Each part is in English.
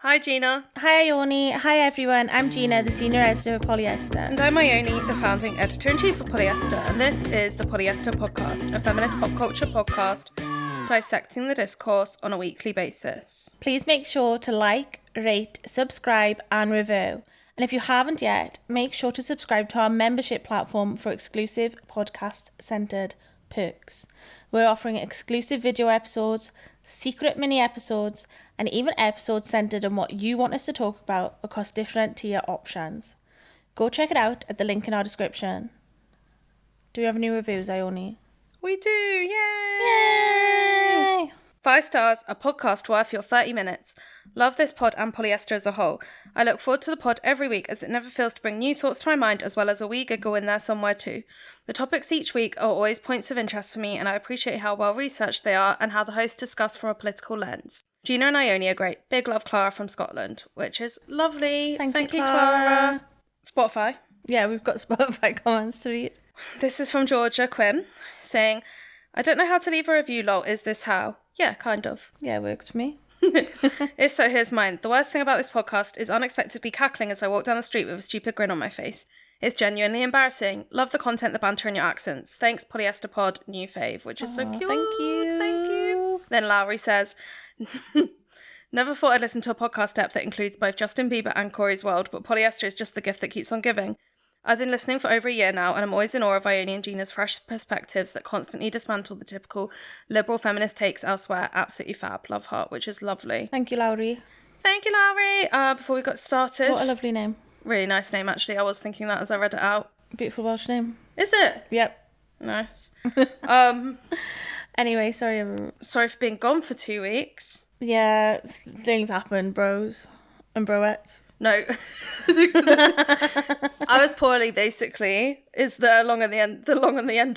Hi Gina. Hi Ione. Hi everyone. I'm Gina, the senior editor of Polyester. And I'm Ione, the founding editor-in-chief of Polyester, and this is the Polyester Podcast, a feminist pop culture podcast dissecting the discourse on a weekly basis. Please make sure to like, rate, subscribe and review. And if you haven't yet, make sure to subscribe to our membership platform for exclusive podcast-centered perks. We're offering exclusive video episodes, secret mini episodes, and even episodes centered on what you want us to talk about across different tier options. Go check it out at the link in our description. Do we have new reviews, Ione? We do, yay! Yay! 5 stars, a podcast worth your 30 minutes. Love this pod and Polyester as a whole. I look forward to the pod every week as it never fails to bring new thoughts to my mind as well as a wee giggle in there somewhere too. The topics each week are always points of interest for me and I appreciate how well researched they are and how the hosts discuss from a political lens. Gina and Ione are great. Big love, Clara from Scotland, which is lovely. Thank you, Clara. Spotify. Yeah, we've got Spotify comments to read. This is from Georgia Quinn saying, I don't know how to leave a review, lol. Is this how? Yeah, kind of. Yeah, it works for me. If so, here's mine. The worst thing about this podcast is unexpectedly cackling as I walk down the street with a stupid grin on my face. It's genuinely embarrassing. Love the content, the banter, and your accents. Thanks, Polyester Pod, new fave, which is so cute. Thank you. Thank you. Then Lowry says, never thought I'd listen to a podcast app that includes both Justin Bieber and Corey's World, but Polyester is just the gift that keeps on giving. I've been listening for over a year now, and I'm always in awe of Ione and Gina's fresh perspectives that constantly dismantle the typical liberal feminist takes elsewhere. Absolutely fab. Love heart, which is lovely. Thank you, Lowry. Thank you, Lowry. Before we got started... What a lovely name. Really nice name, actually. I was thinking that as I read it out. Beautiful Welsh name. Is it? Yep. Nice. Anyway, sorry. Sorry for being gone for 2 weeks. Yeah, things happen, bros and broettes. No. I was poorly, basically. Is the long and the end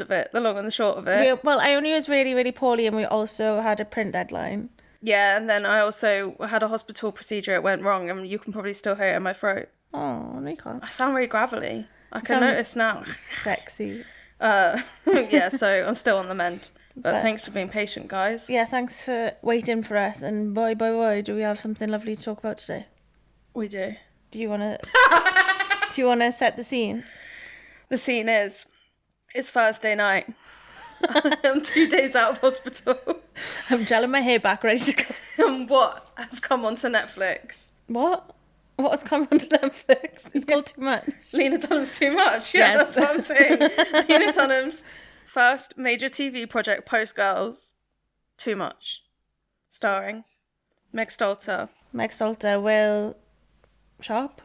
of it. The long and the short of it. Well, I only was really, really poorly and we also had a print deadline. Yeah, and then I also had a hospital procedure. It went wrong and you can probably still hear it in my throat. Oh, no you can't. I sound really gravelly. I can notice now. Sexy. Yeah, so I'm still on the mend. But thanks for being patient, guys. Yeah, thanks for waiting for us. And boy, do we have something lovely to talk about today? We do. Do you want to set the scene? The scene is, it's Thursday night. I'm 2 days out of hospital. I'm gelling my hair back, ready to go. And what has come onto Netflix? What? What has come onto Netflix? It's called Too Much. Lena Dunham's Too Much. Yeah, Yes. That's what I'm saying. Lena Dunham's first major TV project post Girls, Too Much. Starring Meg Stalter. Will Sharp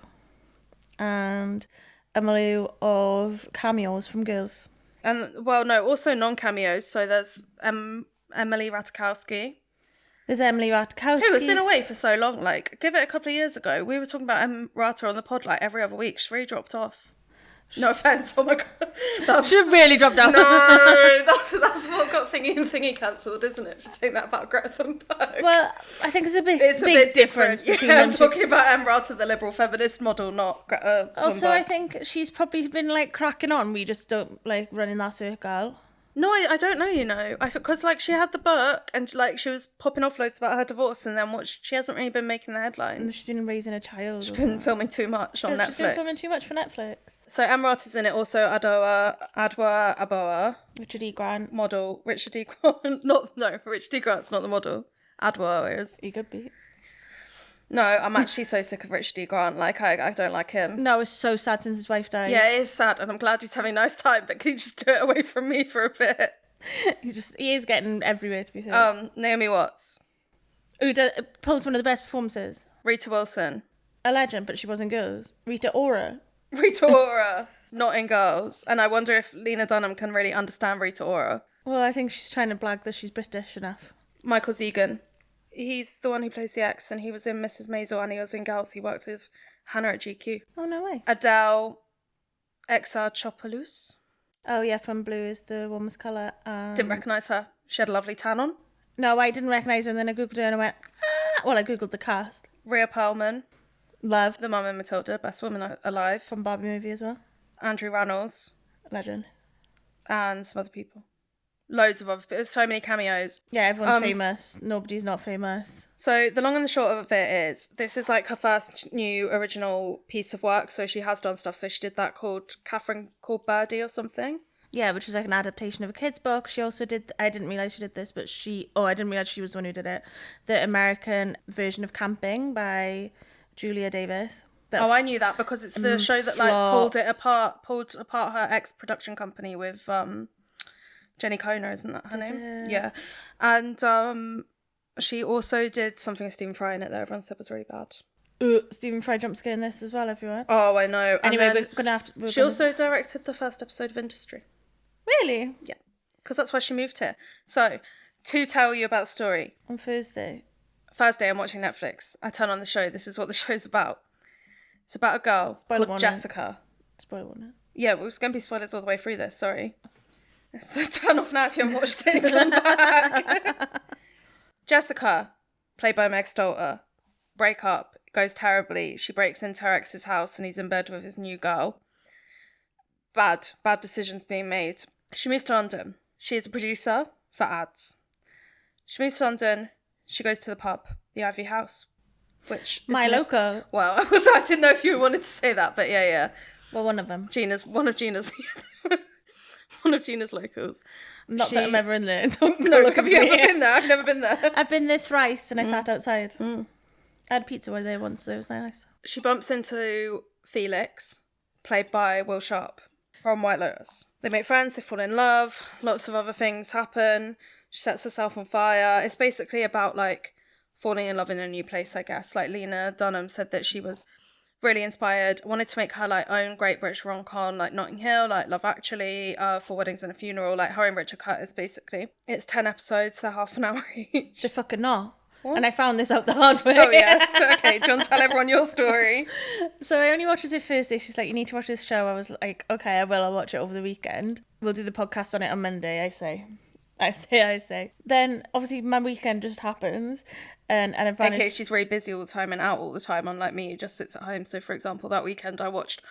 and a milieu of cameos from girls. And, well, no, also non-cameos. So there's Emily Ratajkowski. There's Emily Ratajkowski. Who has been away for so long. Like, give it a couple of years ago. We were talking about Rata on the pod, like, every other week. She's really dropped off. No offence. Oh, my God. That's should really dropped out. No, that's what got thingy cancelled, isn't it? For saying that about Greta Thunberg. Well, I think it's a big difference between them I'm talking about Rata, the liberal feminist model, not Greta Thunberg. Also, I think she's probably been, like, cracking on. We just don't, like, run in that circle. No, I don't know, you know. Because, like, she had the book and, like, she was popping off loads about her divorce and then she hasn't really been making the headlines. And she's been raising a child. She's been filming too much on Netflix. She's been filming too much for Netflix. So Amrata's in it also, Adwa Aboa. Richard E. Grant. Model. Richard E. Grant. Richard E. Grant's not the model. Adwa is. He could be. No, I'm actually so sick of Richard E. Grant. Like, I don't like him. No, it's so sad since his wife died. Yeah, it is sad, and I'm glad he's having a nice time, but can you just do it away from me for a bit? He is getting everywhere, to be fair. Naomi Watts. Who pulls one of the best performances. Rita Wilson. A legend, but she was in Girls. Rita Ora. Not in Girls. And I wonder if Lena Dunham can really understand Rita Ora. Well, I think she's trying to blag that she's British enough. Michael Zegan. He's the one who plays the ex, and he was in Mrs. Maisel, and he was in Girls. He worked with Hannah at GQ. Oh, no way. Adele Exarchopoulos. Oh, yeah, from Blue is the Woman's Colour. Didn't recognise her. She had a lovely tan on. No, I didn't recognise her, and then I googled her and I went, ah! Well, I googled the cast. Rhea Perlman. Love. The mum in Matilda, best woman alive. From Barbie movie as well. Andrew Rannells. Legend. And some other people. loads of other, there's so many cameos. Yeah, everyone's famous. Nobody's not famous. So the long and the short of it is, this is like her first new original piece of work. So she has done stuff. So she did that called Catherine Called Birdie or something. Yeah, which is like an adaptation of a kid's book. She also did, I didn't realise she did this, but I didn't realise she was the one who did it. The American version of Camping by Julia Davis. I knew that because it's the show that like pulled apart her ex-production company with Jenny Conner, isn't that her name? Yeah. And she also did something with Stephen Fry in it that everyone said was really bad. Stephen Fry jump scare in this as well, everyone. Oh, I know. Anyway, we're gonna have to. She also directed the first episode of Industry. Really? Yeah, because that's why she moved here. So, to tell you about the story. On Thursday, I'm watching Netflix. I turn on the show. This is what the show's about. It's about a girl called Jessica. Spoiler warning. Yeah, well, it's going to be spoilers all the way through this. Sorry. So turn off now if you haven't watched it and come back. Jessica, played by Megan Stalter, break up. Goes terribly. She breaks into her ex's house and he's in bed with his new girl. Bad decisions being made. She moves to London. She is a producer for ads. She moves to London. She goes to the pub, the Ivy House, which My local. Well, I didn't know if you wanted to say that, but yeah. Well, one of them. One of Gina's locals. Not that I'm ever in there. Don't No, look, have you ever been there? I've never been there. I've been there thrice and I sat outside. I had pizza one day once, so it was nice. She bumps into Felix, played by Will Sharp, from White Lotus. They make friends, they fall in love, lots of other things happen. She sets herself on fire. It's basically about, like, falling in love in a new place, I guess. Like, Lena Dunham said that she was really inspired, wanted to make her, like, own great British rom-com, like Notting Hill, like Love Actually, For Weddings and a Funeral, like her and Richard Curtis, basically. It's 10 episodes, they're half an hour each. They're fucking not. What? And I found this out the hard way. Oh, yeah. Okay, do you want to tell everyone your story? So I only watched this Thursday. She's like, you need to watch this show. I was like, okay, I will. I'll watch it over the weekend. We'll do the podcast on it on Monday, I say. Then, obviously, my weekend just happens. And I've managed... Okay, she's very busy all the time and out all the time, unlike me, who just sits at home. So, for example, that weekend I watched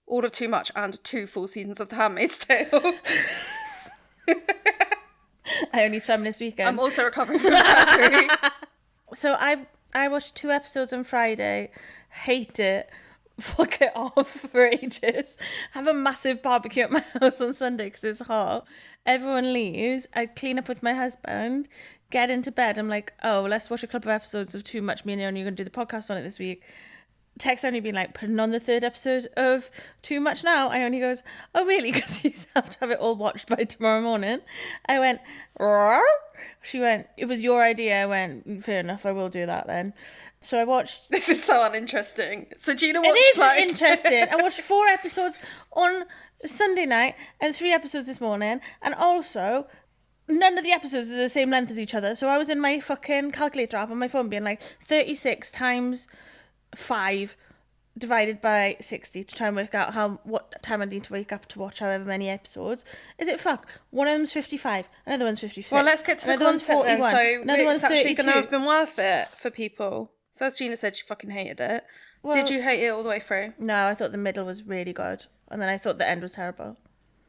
all of Too Much and 2 full seasons of The Handmaid's Tale. Ioni's feminist weekend. I'm also recovering from surgery. So I watched 2 episodes on Friday, hate it, fuck it off for ages, have a massive barbecue at my house on Sunday because it's hot, everyone leaves, I clean up with my husband, get into bed, I'm like, oh, let's watch a couple of episodes of Too Much, me and Ione are going to do the podcast on it this week. Text only been like, putting on the 3rd episode of Too Much now. Ione goes, oh really? Because you have to have it all watched by tomorrow morning. I went, Rawr? She went, it was your idea. I went, fair enough, I will do that then. So I watched... This is so uninteresting. So Gina watched It is interesting. I watched 4 episodes on Sunday night and 3 episodes this morning. And also, none of the episodes are the same length as each other. So I was in my fucking calculator app on my phone being like, 36 times 5 divided by 60 to try and work out what time I need to wake up to watch however many episodes. Is it fuck? One of them's 55, another one's 56. Well, let's get to the content then. So it's actually going to have been worth it for people. So as Gina said, she fucking hated it. Well, did you hate it all the way through? No, I thought the middle was really good. And then I thought the end was terrible.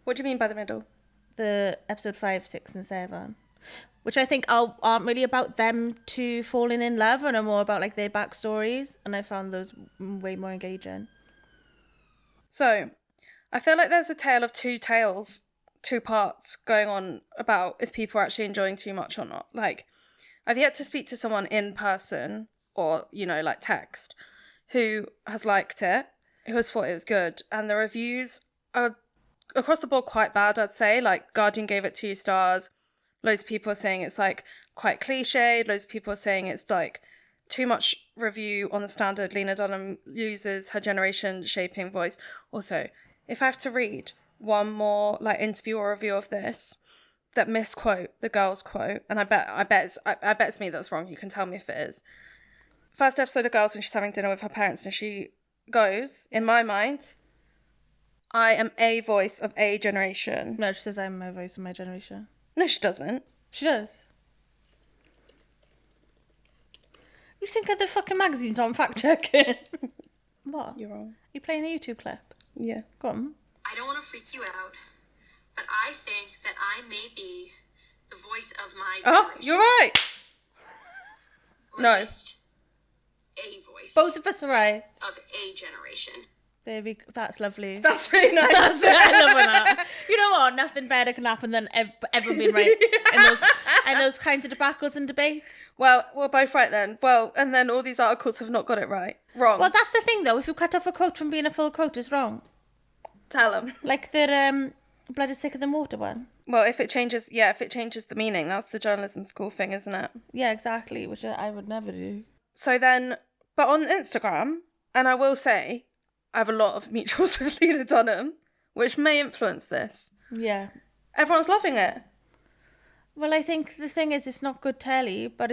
What do you mean by the middle? The episode 5, 6 and 7. Which I think aren't really about them two falling in love and are more about like their backstories. And I found those way more engaging. So, I feel like there's a tale of 2 tales, 2 parts going on about if people are actually enjoying Too Much or not. Like, I've yet to speak to someone in person or, you know, like text who has liked it, who has thought it was good. And the reviews are across the board quite bad, I'd say. Like, Guardian gave it 2 stars. Loads of people are saying it's like quite cliched. Loads of people are saying it's like too much review on the standard Lena Dunham uses her generation shaping voice. Also, if I have to read one more like interview or review of this that misquote the girl's quote, and I bet it's me that's wrong. You can tell me if it is. First episode of Girls when she's having dinner with her parents and she goes, in my mind, I am a voice of a generation. No, she says I'm a voice of my generation. No, she doesn't. She does. You think of the fucking magazines on fact checking? What? You're wrong. You playing a YouTube clip? Yeah. Go on. I don't want to freak you out, but I think that I may be voice of my Oh, generation. you're right. Or No. at least a voice Both of us are right. of a generation. That's lovely. That's really nice. That's I love that. You know what? Nothing better can happen than everyone being right in those kinds of debacles and debates. Well, we're both right then. Well, and then all these articles have not got it right. Wrong. Well, that's the thing, though. If you cut off a quote from being a full quote, it's wrong. Tell them. Like the blood is thicker than water one. Well, if it changes the meaning, that's the journalism school thing, isn't it? Yeah, exactly, which I would never do. So then, but on Instagram, and I will say, I have a lot of mutuals with Lena Dunham, which may influence this. Yeah. Everyone's loving it. Well, I think the thing is, it's not good telly, but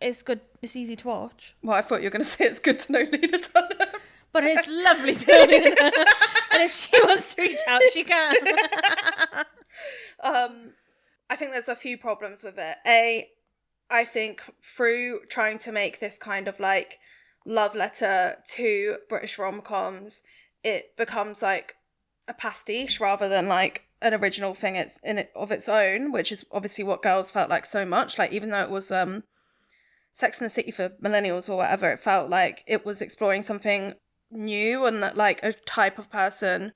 it's good. It's easy to watch. Well, I thought you were going to say it's good to know Lena Dunham. But it's lovely to know Lena Dunham. And if she wants to reach out, she can. I think there's a few problems with it. I think through trying to make this kind of like love letter to British rom-coms, it becomes like a pastiche rather than like an original thing of its own, which is obviously what Girls felt like so much. Like, even though it was Sex and the City for millennials or whatever, it felt like it was exploring something new and that like a type of person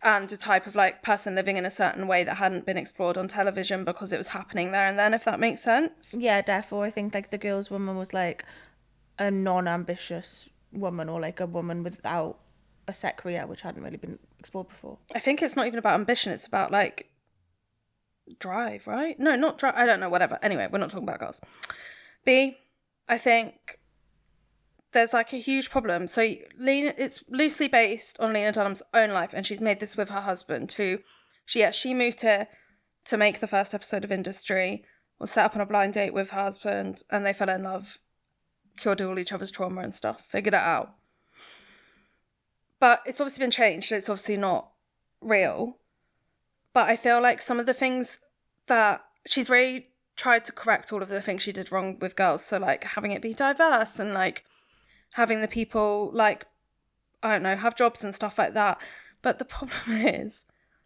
and a type of like person living in a certain way that hadn't been explored on television because it was happening there and then, if that makes sense. Yeah, defo. I think like the Girls woman was like a non-ambitious woman, or like a woman without a set career, which hadn't really been explored before. I think it's not even about ambition, it's about like drive, right? No, not drive, I don't know, whatever. Anyway, we're not talking about Girls. B, I think there's like a huge problem. So it's loosely based on Lena Dunham's own life, and she's made this with her husband, who she moved here to make the first episode of Industry, was set up on a blind date with her husband, and they fell in love, cured all each other's trauma and stuff, figured it out. But it's obviously been changed, and it's obviously not real. But I feel like some of the things that she's really tried to correct, all of the things she did wrong with Girls. So like having it be diverse and like having the people like, I don't know, have jobs and stuff like that. But the problem is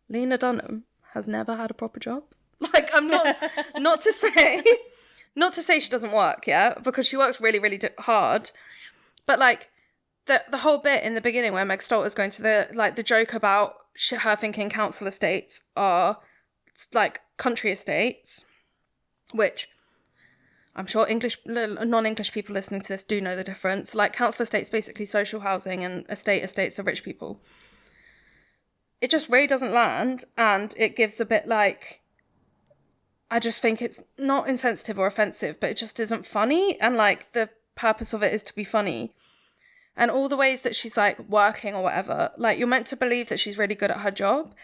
Lena Dunham has never had a proper job. Like, I'm not to say she doesn't work, yeah, because she works really, really hard. But like the whole bit in the beginning where Meg Stalter's going to the joke about her thinking council estates are like country estates, which I'm sure non-English people listening to this do know the difference. Like, council estates basically social housing, and estates are rich people. It just really doesn't land, and it gives a bit like, I just think it's not insensitive or offensive, but it just isn't funny, and like the purpose of it is to be funny. And all the ways that she's like working or whatever, like you're meant to believe that she's really good at her job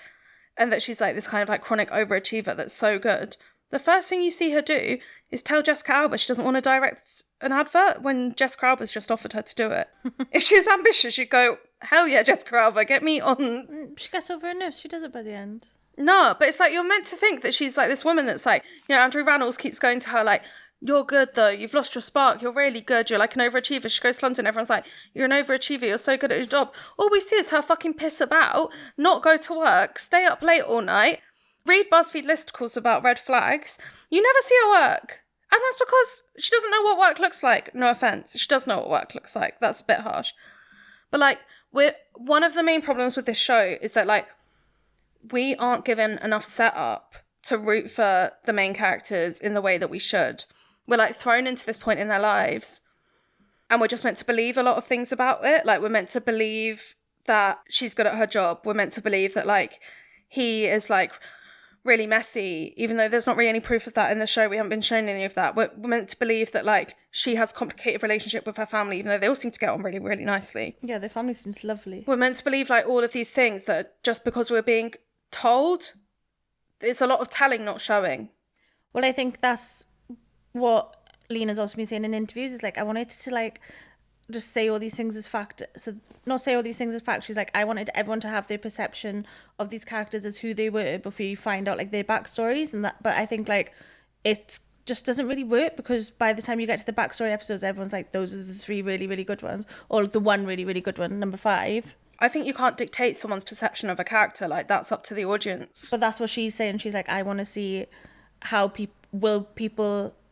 and that she's like this kind of like chronic overachiever that's so good. The first thing you see her do is tell Jessica Alba she doesn't want to direct an advert when Jessica Alba's just offered her to do it. If she was ambitious, she'd go, hell yeah, Jessica Alba, get me on. She gets over her nerves. She does it by the end. No, but it's like you're meant to think that she's like this woman that's like, you know, Andrew Rannells keeps going to her like, you're good though, you've lost your spark, you're really good, you're like an overachiever. She goes to London, everyone's like, you're an overachiever, you're so good at your job. All we see is her fucking piss about, not go to work, stay up late all night, read BuzzFeed listicles about red flags. You never see her work. And that's because she doesn't know what work looks like. No offense, she does know what work looks like. That's a bit harsh. But like, one of the main problems with this show is that like, we aren't given enough setup to root for the main characters in the way that we should. We're like thrown into this point in their lives and we're just meant to believe a lot of things about it. Like, we're meant to believe that she's good at her job. We're meant to believe that like he is like really messy, even though there's not really any proof of that in the show. We haven't been shown any of that. We're meant to believe that like she has a complicated relationship with her family, even though they all seem to get on really, really nicely. Yeah, their family seems lovely. We're meant to believe like all of these things that just because we're being told, it's a lot of telling, not showing. Well, I think that's what Lena's also been saying in interviews, is like, I wanted to like just say all these things as fact. So not say all these things as fact. She's like, I wanted everyone to have their perception of these characters as who they were before you find out like their backstories and that. But I think like it just doesn't really work, because by the time you get to the backstory episodes, everyone's like, those are the 3 really, really good ones, or the 1 really, really good one, number 5. I think you can't dictate someone's perception of a character. Like, that's up to the audience. But that's what she's saying. She's like, I want to see how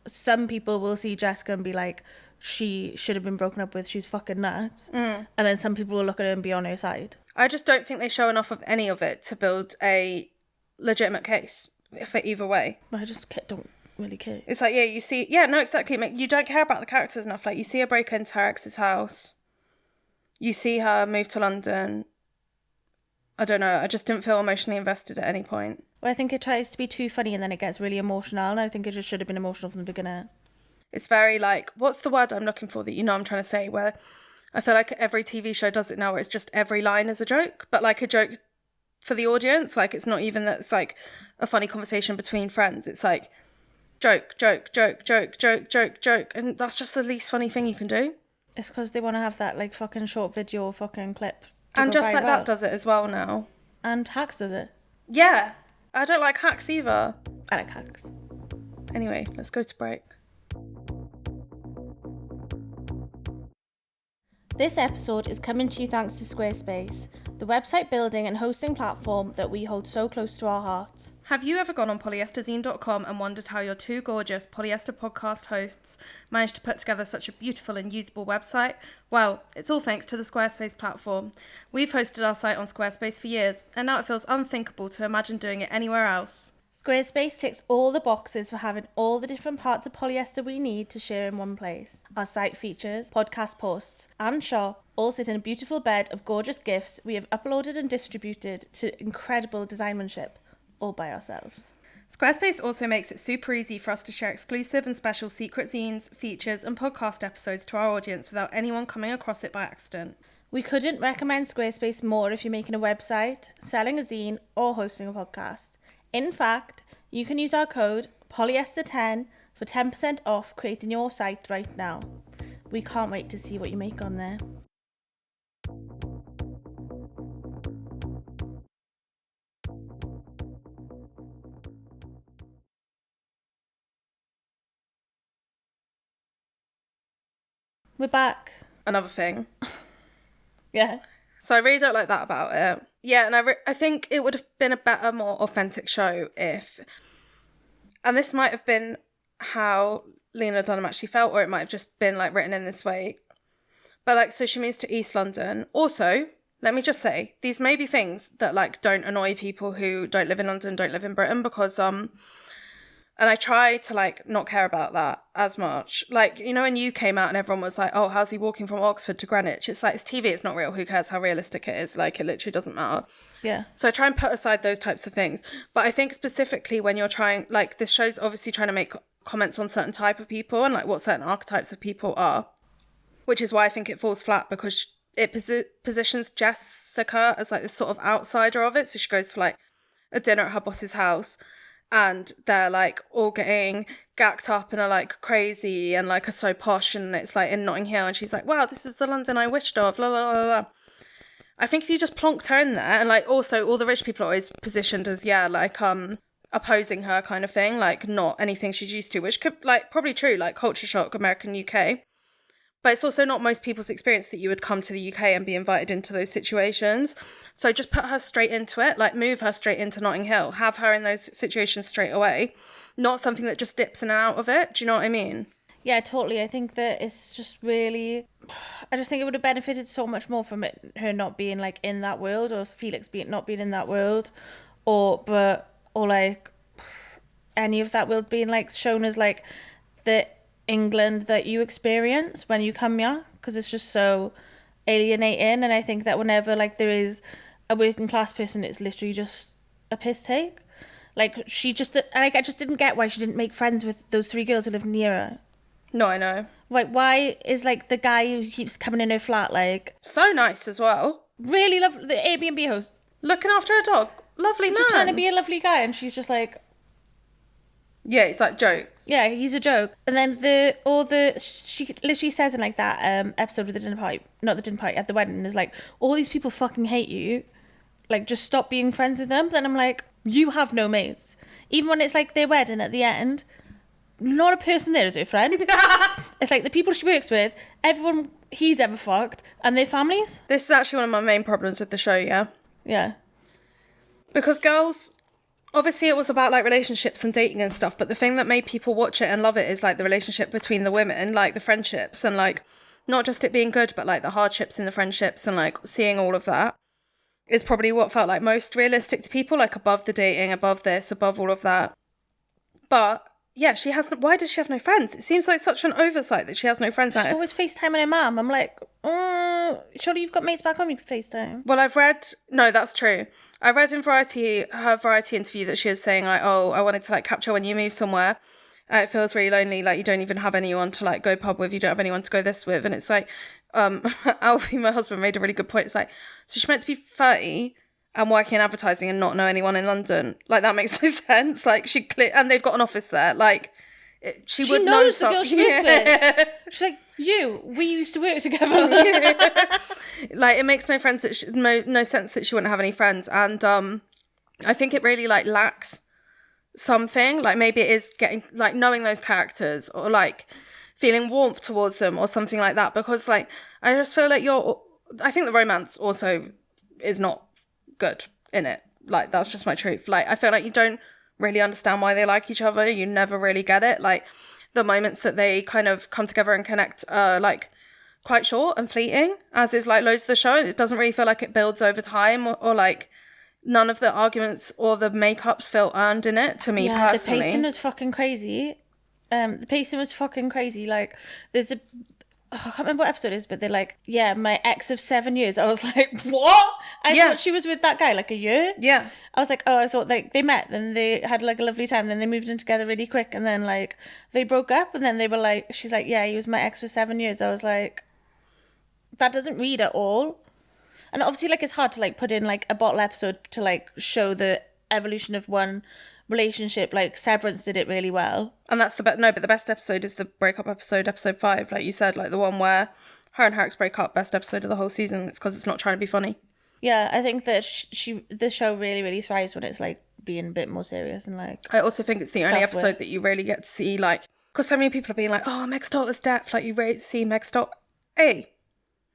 some people will see Jessica and be like, she should have been broken up with, she's fucking nuts. And then some people will look at her and be on her side. I just don't think they show enough of any of it to build a legitimate case for either way. I just don't really care. It's like, yeah, you see, yeah, no, exactly. You don't care about the characters enough. Like, you see her break into her ex's house. You see her move to London. I don't know. I just didn't feel emotionally invested at any point. Well, I think it tries to be too funny and then it gets really emotional. And I think it just should have been emotional from the beginning. It's very like, what's the word I'm looking for that you know I'm trying to say? Where I feel like every TV show does it now, where it's just every line is a joke, but like a joke for the audience. Like, it's not even that it's like a funny conversation between friends. It's like joke, joke, joke, joke, joke, joke, joke. And that's just the least funny thing you can do. It's because they want to have that like fucking short video fucking clip. And just like that does it as well now. And Hacks does it. Yeah. I don't like Hacks either. I like Hacks. Anyway, let's go to break. This episode is coming to you thanks to Squarespace, the website building and hosting platform that we hold so close to our hearts. Have you ever gone on polyesterzine.com and wondered how your two gorgeous Polyester Podcast hosts managed to put together such a beautiful and usable website? Well, it's all thanks to the Squarespace platform. We've hosted our site on Squarespace for years, and now it feels unthinkable to imagine doing it anywhere else. Squarespace ticks all the boxes for having all the different parts of polyester we need to share in one place. Our site features, podcast posts, and shop all sit in a beautiful bed of gorgeous gifts we have uploaded and distributed to incredible designmanship, all by ourselves. Squarespace also makes it super easy for us to share exclusive and special secret zines, features, and podcast episodes to our audience without anyone coming across it by accident. We couldn't recommend Squarespace more if you're making a website, selling a zine, or hosting a podcast. In fact, you can use our code polyester10 for 10% off creating your site right now. We can't wait to see what you make on there. We're back. Another thing. Yeah. So I really don't like that about it. Yeah, and I think it would have been a better, more authentic show if... And this might have been how Lena Dunham actually felt, or it might have just been, like, written in this way. But, like, so she moves to East London. Also, let me just say, these may be things that, like, don't annoy people who don't live in London, don't live in Britain, because, and I try to, like, not care about that as much. Like, you know, when you came out and everyone was like, oh, how's he walking from Oxford to Greenwich? It's like, it's TV, it's not real. Who cares how realistic it is? Like, it literally doesn't matter. Yeah. So I try and put aside those types of things. But I think specifically when you're trying, like, this show's obviously trying to make comments on certain type of people and, like, what certain archetypes of people are. Which is why I think it falls flat, because it positions Jessica as, like, this sort of outsider of it. So she goes for, like, a dinner at her boss's house. And they're, like, all getting gacked up and are, like, crazy and, like, are so posh. And it's, like, in Notting Hill. And she's like, wow, this is the London I wished of, la, la, la, la. I think if you just plonked her in there, and, like, also all the rich people are always positioned as, yeah, like, opposing her kind of thing. Like, not anything she's used to, which could, like, probably true, like, culture shock, American, UK. But it's also not most people's experience that you would come to the UK and be invited into those situations. So just put her straight into it, like move her straight into Notting Hill, have her in those situations straight away, not something that just dips in and out of it. Do you know what I mean? Yeah, totally. I think that it's just really... I just think it would have benefited so much more from it, her not being, like, in that world, or Felix not being in that world, or like, any of that world being, like, shown as, like, the England that you experience when you come here, because it's just so alienating. And I think that whenever, like, there is a working class person, it's literally just a piss take. Like, she just, like, I just didn't get why she didn't make friends with those three girls who lived near her. No, I know. Like, why is, like, the guy who keeps coming in her flat, like... So nice as well. Really love the Airbnb host. Looking after her dog. Lovely man. Just trying to be a lovely guy, and she's just like... Yeah, it's like jokes. Yeah, he's a joke. And then she literally says in, like, that episode with the dinner party, not the dinner party, at the wedding, is like, all these people fucking hate you. Like, just stop being friends with them. Then I'm like, you have no mates. Even when it's, like, their wedding at the end... Not a person there is her friend. It's like the people she works with, everyone he's ever fucked, and their families. This is actually one of my main problems with the show, yeah? Yeah. Because girls obviously it was about like relationships and dating and stuff, but the thing that made people watch it and love it is like the relationship between the women, like the friendships, and like not just it being good, but like the hardships in the friendships, and like seeing all of that is probably what felt like most realistic to people, like above the dating, above this, above all of that. But yeah, she has. Why does she have no friends? It seems like such an oversight that she has no friends. She's always FaceTiming her mum. I'm like, surely you've got mates back home you can FaceTime. Well, I've read. No, that's true. I read in her Variety interview that she was saying like, oh, I wanted to like capture when you move somewhere. It feels really lonely. Like you don't even have anyone to like go pub with. You don't have anyone to go this with. And it's like, Alfie, my husband, made a really good point. It's like, so she's meant to be 30 and working in advertising and not know anyone in London. Like that makes no sense. Like and they've got an office there. Like she would know knows the girl she lives with. She's like, we used to work together. Like it makes no sense that no sense that she wouldn't have any friends. And I think it really like lacks something. Like maybe it is getting like knowing those characters or like feeling warmth towards them or something like that, because like I just feel like I think the romance also is not good in it. Like that's just my truth. Like I feel like you don't really understand why they like each other. You never really get it. Like the moments that they kind of come together and connect are like quite short and fleeting, as is like loads of the show. It doesn't really feel like it builds over time, or like none of the arguments or the makeups feel earned in it to me personally. The pacing was fucking crazy. Like there's I can't remember what episode it is, but they're like, yeah, my ex of 7 years. I was like, what? I thought she was with that guy like a year. Yeah. I was like, oh, I thought like they met, then they had like a lovely time, then they moved in together really quick, and then like they broke up, and then they were like, she's like, yeah, he was my ex for 7 years. I was like, that doesn't read at all. And obviously like it's hard to like put in like a bottle episode to like show the evolution of one relationship. Like Severance did it really well, and that's but the best episode is the breakup episode 5, like you said, like the one where her and her ex break up. Best episode of the whole season. It's because it's not trying to be funny. Yeah, I think that the show really, really thrives when it's like being a bit more serious and like. I also think it's the only self-worth. episode that you really get to see like, because so many people are being like, oh, Meg Stalter's depth, like you really see Meg Stalter. Hey,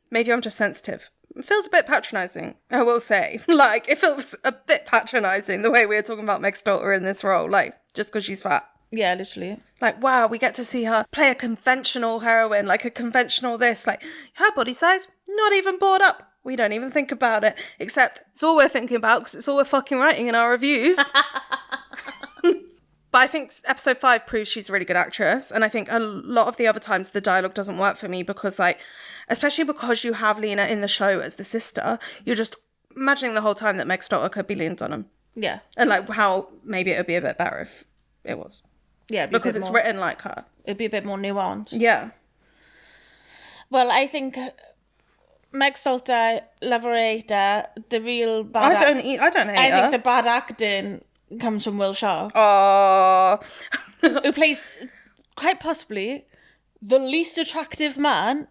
maybe I'm just sensitive. It feels a bit patronising, I will say. Like, it feels a bit patronising the way we were talking about Meg Stalter in this role, like, just because she's fat. Yeah, literally. Like, wow, we get to see her play a conventional heroine, like a conventional this, like, her body size, not even bored up. We don't even think about it, except it's all we're thinking about because it's all we're fucking writing in our reviews. But I think episode 5 proves she's a really good actress. And I think a lot of the other times the dialogue doesn't work for me because, like, especially because you have Lena in the show as the sister, you're just imagining the whole time that Meg Stalter could be Lena Dunham. Yeah. And, like, how maybe it would be a bit better if it was. Yeah, because it's written like her. It'd be a bit more nuanced. Yeah. Well, I think Meg Stalter, love her, hate her, the real bad I don't hate her. I think the bad acting comes from Will Shaw. Oh. Who plays, quite possibly, the least attractive man,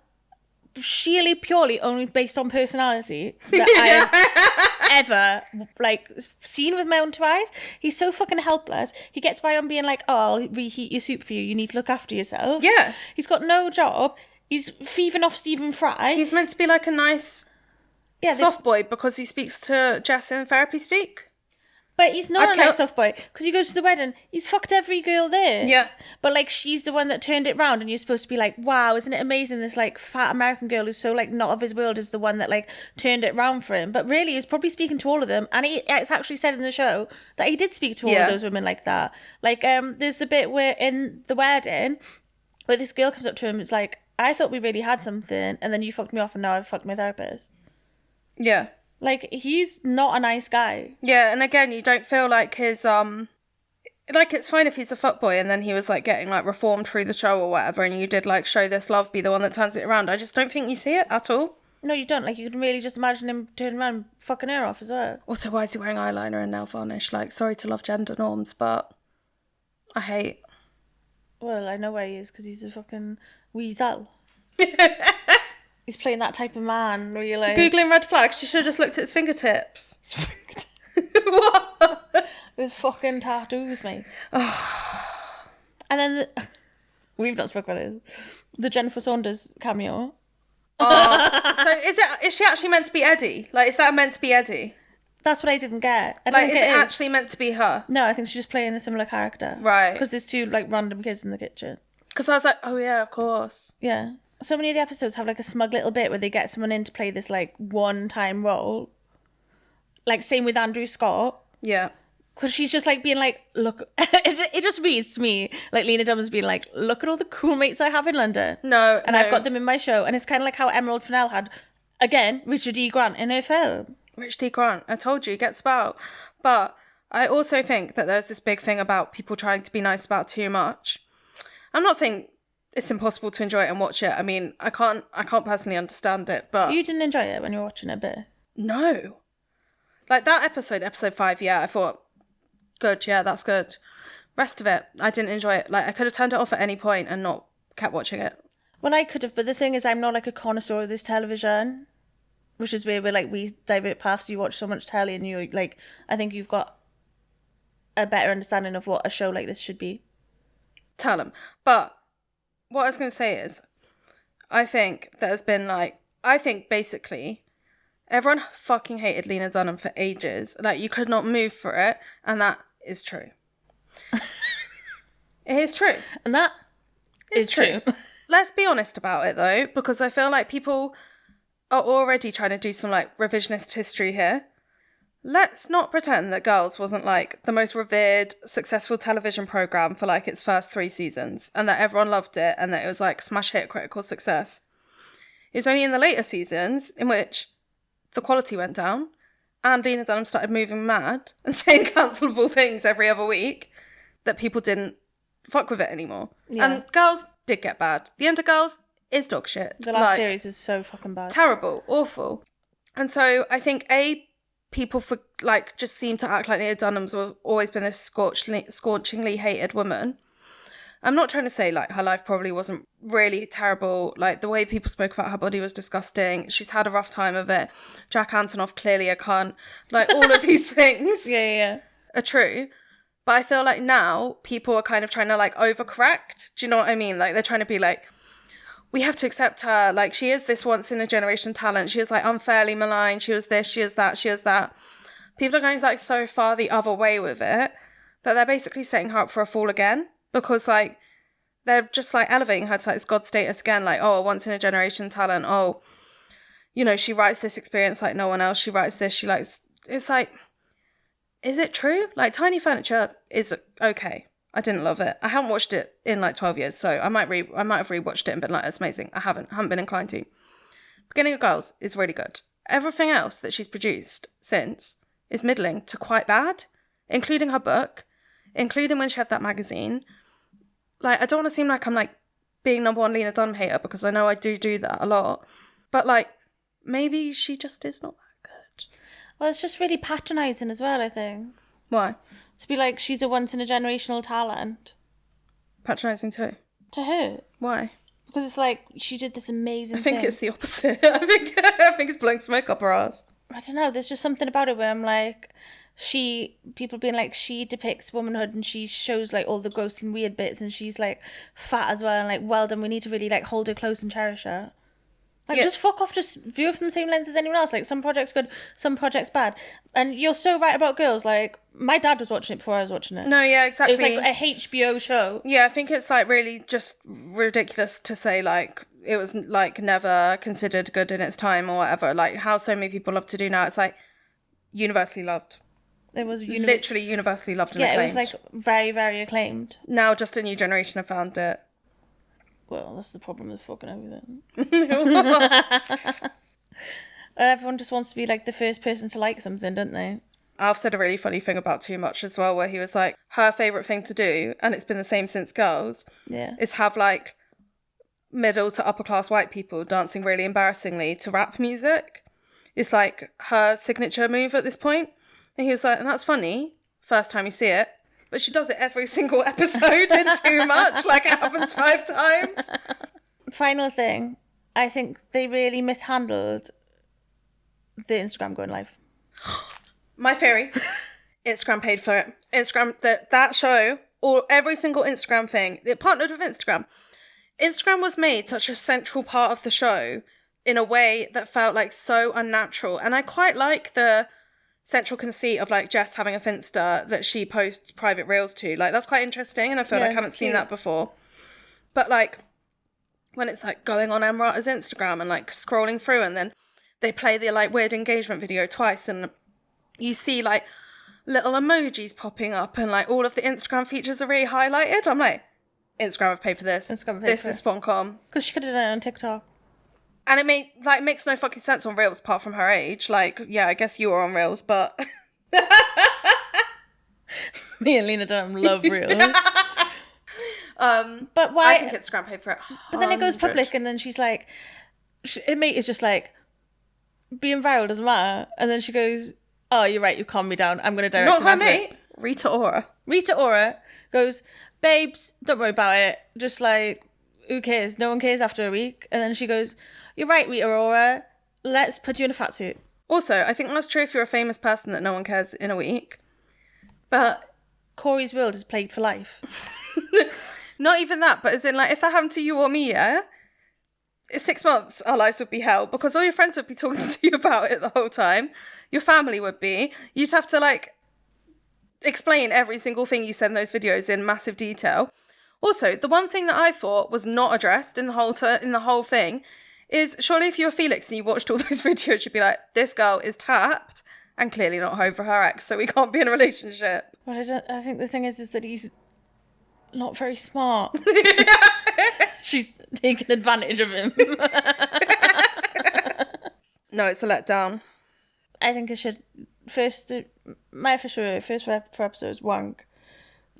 sheerly, purely, only based on personality, that I've ever, like, seen with my own two eyes. He's so fucking helpless. He gets by on being like, oh, I'll reheat your soup for you. You need to look after yourself. Yeah. He's got no job. He's thieving off Stephen Fry. He's meant to be like a nice soft boy because he speaks to Jess in therapy speak. But he's not a nice soft boy because he goes to the wedding. He's fucked every girl there. Yeah. But like she's the one that turned it round, and you're supposed to be like, wow, isn't it amazing? This like fat American girl who's so like not of his world is the one that like turned it round for him. But really, he's probably speaking to all of them, and it's actually said in the show that he did speak to all of those women like that. Like there's a bit where in the wedding where this girl comes up to him, it's like, I thought we really had something, and then you fucked me off, and now I've fucked my therapist. Yeah. Like, he's not a nice guy. Yeah, and again, you don't feel like his, like, it's fine if he's a fuckboy and then he was, like, getting, like, reformed through the show or whatever, and you did, like, show this love be the one that turns it around. I just don't think you see it at all. No, you don't. Like, you can really just imagine him turning around and fucking her off as well. Also, why is he wearing eyeliner and nail varnish? Like, sorry to love gender norms, but I hate. Well, I know where he is, because he's a fucking weasel. He's playing that type of man where you're like... Googling red flags, she should have just looked at his fingertips. What? His fucking tattoos, mate. And then... We've not spoken about this. The Jennifer Saunders cameo. So is she actually meant to be Eddie? Like, is that meant to be Eddie? That's what I didn't get. I don't Like, think is it it is. actually meant to be her? No, I think she's just playing a similar character. Right. Because there's two, like, random kids in the kitchen. Because I was like, oh yeah, of course. Yeah. So many of the episodes have, like, a smug little bit where they get someone in to play this, like, one-time role. Like, same with Andrew Scott. Yeah. Because she's just, like, being like, look... it just reads to me, like, Lena Dunham's being like, look at all the cool mates I have in London. No, And I've got them in my show. And it's kind of like how Emerald Fennell had, again, Richard E. Grant in her film. Richard D. Grant, I told you, gets about. But I also think that there's this big thing about people trying to be nice about too much. I'm not saying it's impossible to enjoy it and watch it. I mean, I can't personally understand it, but... You didn't enjoy it when you were watching it a bit? No. Like that episode 5, yeah, I thought, good, yeah, that's good. Rest of it, I didn't enjoy it. Like, I could have turned it off at any point and not kept watching it. Well, I could have, but the thing is, I'm not like a connoisseur of this television, which is where we divert paths. You watch so much telly and you like, I think you've got a better understanding of what a show like this should be. Tell them. But what I was going to say is, I think there's been basically everyone fucking hated Lena Dunham for ages. Like, you could not move for it. And that is true. It is true. And that is true. Let's be honest about it though, because I feel like people are already trying to do some like revisionist history here. Let's not pretend that Girls wasn't like the most revered, successful television program for like its first 3 seasons and that everyone loved it and that it was like smash hit critical success. It was only in the later seasons in which the quality went down and Lena Dunham started moving mad and saying cancelable things every other week that people didn't fuck with it anymore. Yeah. And Girls did get bad. The end of Girls is dog shit. The last series is so fucking bad. Terrible. Awful. And so I think people just seem to act like Lena Dunham's always been this scorchingly hated woman. I'm not trying to say like her life probably wasn't really terrible. Like the way people spoke about her body was disgusting. She's had a rough time of it. Jack Antonoff clearly a cunt. Like all of these things are true. But I feel like now people are kind of trying to like overcorrect. Do you know what I mean? Like they're trying to be like, we have to accept her. Like she is this once in a generation talent. She was like unfairly maligned. She was this, she is that, she is that. People are going like so far the other way with it that they're basically setting her up for a fall again. Because, like, they're just, like, elevating her to, like, this God status again. Like, oh, a once-in-a-generation talent. Oh, you know, she writes this experience like no one else. She writes this. She likes... It's like, is it true? Like, Tiny Furniture is okay. I didn't love it. I haven't watched it in, like, 12 years. So I might have rewatched it and been like, it's amazing. I haven't been inclined to. Beginning of Girls is really good. Everything else that she's produced since is middling to quite bad. Including her book. Including when she had that magazine. Like, I don't want to seem like I'm, like, being number one Lena Dunham hater, because I know I do that a lot. But, like, maybe she just is not that good. Well, it's just really patronising as well, I think. Why? To be like, she's a once-in-a-generational talent. Patronising too? To her. Why? Because it's like, she did this amazing thing. I think thing. it's the opposite. I think it's blowing smoke up her ass. I don't know, there's just something about it where I'm like... people being like, she depicts womanhood and she shows like all the gross and weird bits and she's like fat as well and like well done, we need to really like hold her close and cherish her. Like just fuck off, just view it from the same lens as anyone else. Like some projects good, some projects bad. And you're so right about Girls. Like my dad was watching it before I was watching it. No, yeah, exactly. It was like a HBO show. Yeah, I think it's like really just ridiculous to say like it was like never considered good in its time or whatever. Like how so many people love to do now. It's like universally loved. It was literally universally loved and acclaimed. Yeah, it was like very, very acclaimed. Now just a new generation have found it. Well, that's the problem with fucking everything. And everyone just wants to be like the first person to like something, don't they? Alf said a really funny thing about Too Much as well, where he was like, her favourite thing to do, and it's been the same since Girls, is have like middle to upper class white people dancing really embarrassingly to rap music. It's like her signature move at this point. And he was like, and that's funny, first time you see it, but she does it every single episode in Too Much, like it happens 5 times. Final thing, I think they really mishandled the Instagram going live. My theory, Instagram paid for it. Instagram, that show, or every single Instagram thing, it partnered with Instagram. Instagram was made such a central part of the show in a way that felt like so unnatural. And I quite like the central conceit of like Jess having a Finsta that she posts private reels to. Like, that's quite interesting, and I feel like I haven't seen that before. But like, when it's like going on Emrata's Instagram and like scrolling through, and then they play the like weird engagement video twice, and you see like little emojis popping up, and like all of the Instagram features are really highlighted. I'm like, Instagram have paid for this. This is Sponcom. Because she could have done it on TikTok. And it makes no fucking sense on Reels apart from her age. Like, yeah, I guess you were on Reels, but me and Lena Dunham love Reels. But why? I think Instagram paid for it. 100. But then it goes public, and then she's like, mate is just like, being viral doesn't matter. And then she goes, oh, you're right, you calmed me down. I'm going to direct Not her mate. Rita Ora goes, babes, don't worry about it. Just like, who cares? No one cares after a week. And then she goes, you're right, Rita Ora. Let's put you in a fat suit. Also, I think that's true if you're a famous person that no one cares in a week. But Corey's world is plagued for life. Not even that, but as in, like, if that happened to you or me, yeah, in 6 months, our lives would be hell, because all your friends would be talking to you about it the whole time. Your family would be. You'd have to, like, explain every single thing you send those videos in massive detail. Also, the one thing that I thought was not addressed in the whole thing is, surely if you were Felix and you watched all those videos, you'd be like, this girl is tapped and clearly not over her ex, so we can't be in a relationship. Well, I think the thing is that he's not very smart. She's taking advantage of him. No, it's a letdown. I think I should my official first 4 episodes wank.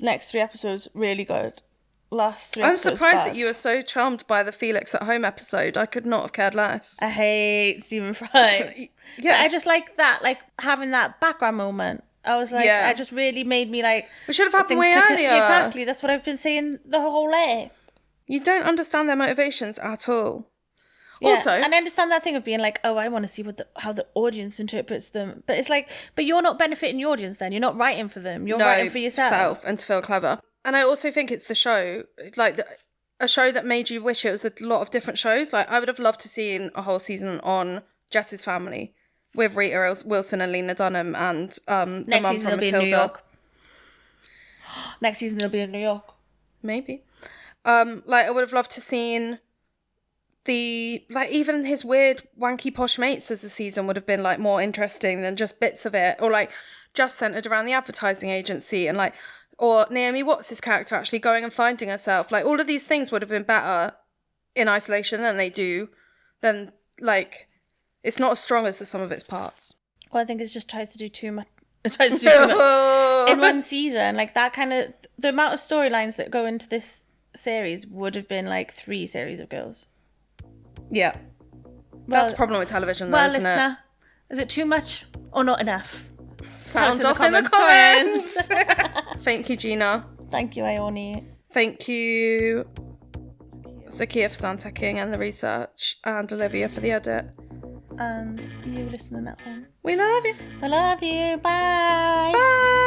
Next 3 episodes really good. Last 3 I'm episodes surprised bad. that you were so charmed by the Felix at Home episode. I could not have cared less. I hate Stephen Fry. Yeah, but I just like that, like having that background moment. I was like, I just really made me like. We should have happened way earlier. Exactly, that's what I've been saying the whole way. You don't understand their motivations at all. Yeah. Also, and I understand that thing of being like, oh, I want to see how the audience interprets them. But it's like, but you're not benefiting the audience then. You're not writing for them. You're writing for yourself. And to feel clever. And I also think it's the show, like a show that made you wish it was a lot of different shows. Like, I would have loved to see a whole season on Jess's family with Rita Wilson and Lena Dunham and the Next mum season from they'll be in Matilda. New York. Next season they'll be in New York. Maybe. Like, I would have loved to seen even his weird wanky posh mates as a season would have been like more interesting than just bits of it, or like just centered around the advertising agency, and like, or Naomi Watts' character actually going and finding herself. Like, all of these things would have been better in isolation than like, it's not as strong as the sum of its parts. Well, I think it just tries to do too much. It tries to do too much in one season. Like, that kind of, the amount of storylines that go into this series would have been like 3 series of girls. Yeah. That's the problem with television, though, isn't listener, is it too much or not enough? Sound off in the comments. Thank you, Gina. Thank you, Ione. Thank you, Zakia, for sound checking and the research, and Olivia for the edit. And you listening at home. We love you. I love you. Bye. Bye.